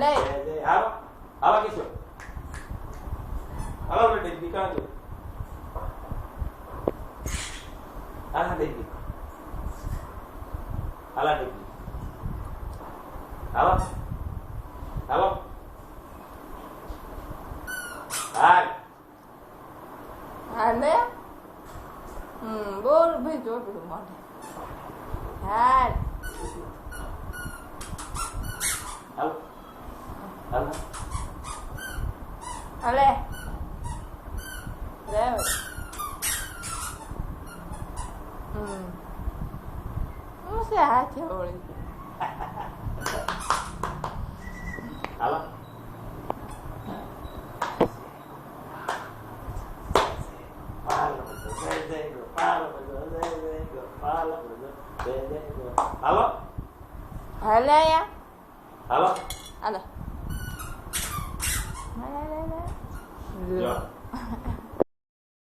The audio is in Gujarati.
હાલો હાલો કિશોર હાલો બેટી દીકરા જો હાલા બેટી હાલા બેટી હાલો હાલો હાલ હાલે બોલ ભાઈ જોડું મોઢે હાલ હાલો હાલો હાલે રેવ હું છે હાથે ઓળી હાલો હાલો હાલે આયા હાલો હાલે હાલે જો